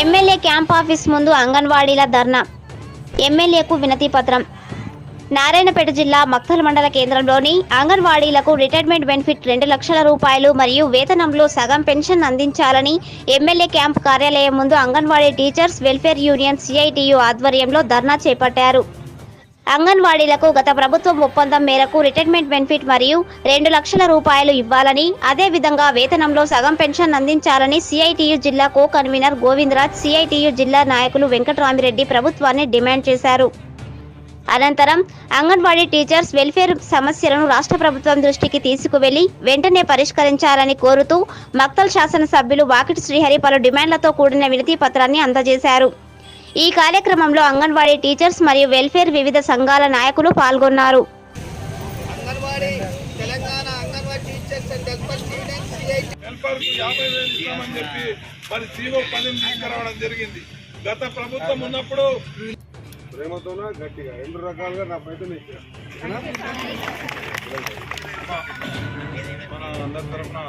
MLA camp office ముందు అంగన్వాడీల ధర్నా. ఎమ్మెల్యేకు వినతి పత్రం. నారాయణపేట జిల్లా మక్తల్ మండల కేంద్రంలోని అంగన్వాడీలకు రిటైర్మెంట్ బెనిఫిట్ 2 లక్షల రూపాయలు మరియు వేతనంలో సగం పెన్షన్ అందించాలని ఎమ్మెల్యే క్యాంప్ కార్యాలయం ముందు anganwadi teachers welfare union CITU ఆధ్వర్యంలో ధర్నా చేపట్టారు. అంగన్వాడీలకు గత ప్రభుత్వం ఒప్పందం మేరకు రిటైర్మెంట్ బెనిఫిట్ మరియు 2 లక్షల రూపాయలు ఇవ్వాలని, అదేవిధంగా వేతనంలో సగం పెన్షన్ అందించాలని సిఐటియు జిల్లా కో కన్వీనర్ గోవిందరాజ్, సిఐటియు జిల్లా నాయకులు వెంకటరామిరెడ్డి ప్రభుత్వాన్ని డిమాండ్ చేశారు. అనంతరం అంగన్వాడీ టీచర్స్ వెల్ఫేర్ సమస్యలను రాష్ట్ర ప్రభుత్వం దృష్టికి తీసుకువెళ్లి వెంటనే పరిష్కరించాలని కోరుతూ మక్తల్ శాసనసభ్యులు వాకిటి శ్రీహరి పలు డిమాండ్లతో కూడిన వినతి పత్రాన్ని అందజేశారు. ఈ కార్యక్రమంలో అంగన్వాడీ టీచర్స్ మరియు వెల్ఫేర్ వివిధ సంఘాల నాయకులు పాల్గొన్నారు. గత ప్రభుత్వం ఉన్నప్పుడు ప్రేమతోన గట్టిగా 2 రకాలుగా నా ప్రయత్నం మన అందరి తరఫున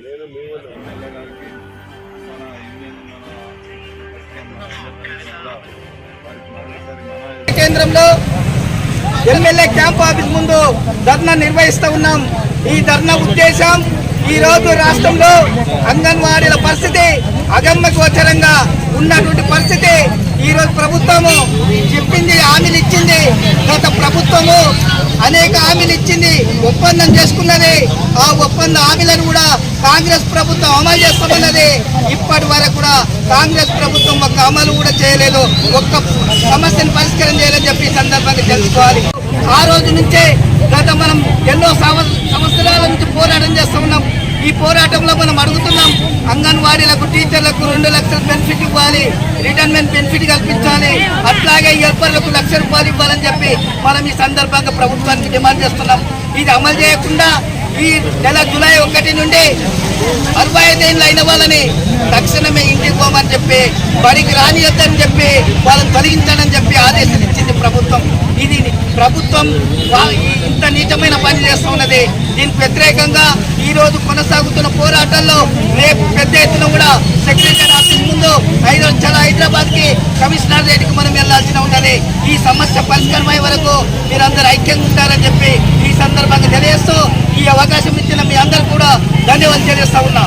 నేను మీ వెళ్ళడానికి మన కేంద్రంలో ఎమ్మెల్యే క్యాంప్ ఆఫీస్ ముందు ధర్నా నిర్వహిస్తూ ఉన్నాం. ఈ ధర్నా ఉద్దేశం ఈ రోజు రాష్ట్రంలో అంగన్వాడీల పరిస్థితి అగమ్యగోచరంగా ఉన్నటువంటి పరిస్థితి. ఈ రోజు ప్రభుత్వము చెప్పింది, హామీలు ఇచ్చింది. గత ప్రభుత్వము అనేక హామీలు ఇచ్చింది, ఒప్పందం చేసుకున్నది. ఆ ఒప్పంద హామీలను కూడా కాంగ్రెస్ ప్రభుత్వం అమలు చేస్తామన్నది. ఇప్పటి వరకు కూడా కాంగ్రెస్ ప్రభుత్వం ఒక్క అమలు కూడా చేయలేదు, ఒక్క సమస్యను పరిష్కారం చేయాలని చెప్పి ఈ సందర్భంగా తెలుసుకోవాలి. ఆ రోజు నుంచే గత మనం ఎన్నో సంవత్సరాల నుంచి పోరాటం చేస్తూ ఉన్నాం. ఈ పోరాటంలో మనం అడుగుతున్నాం, అంగన్వాడీలకు టీచర్లకు 2 లక్షల బెనిఫిట్ ఇవ్వాలి, రిటైర్మెంట్ బెనిఫిట్ కల్పించాలి, అట్లాగే హెల్పర్లకు 1 లక్ష రూపాయలు ఇవ్వాలని చెప్పి మనం ఈ సందర్భంగా ప్రభుత్వానికి డిమాండ్ చేస్తున్నాం. ఇది అమలు చేయకుండా ఈ నెల జూలై 1 నుండి 65 ఏళ్ళు అయిన వాళ్ళని తక్షణమే ఇంటికి పోమని చెప్పి, బడికి రానియద్దని చెప్పి, వాళ్ళని తొలగించాలని చెప్పి ఆదేశాలు ఇచ్చింది ప్రభుత్వం. ఇది ప్రభుత్వం ఇంత నీచమైన పని చేస్తూ ఉన్నది. దీనికి వ్యతిరేకంగా ఈ రోజు కొనసాగుతున్న పోరాటాల్లో రేపు పెద్ద ఎత్తున కూడా సెక్రటరీ ఆఫీస్ ముందు హైదరాబాద్ కి కమిషనర్ రేటుకి మనం వెళ్లాల్సిన ఉన్నది. ఈ సమస్య పరిష్కారమయ్యే వరకు మీరందరూ ఐక్యంగా ఉంటారని చెప్పి ఈ సందర్భంగా తెలియజేస్తూ ఈ అవకాశం ఇచ్చిన మీ అందరూ కూడా ధన్యవాదాలు తెలియజేస్తా ఉన్నా.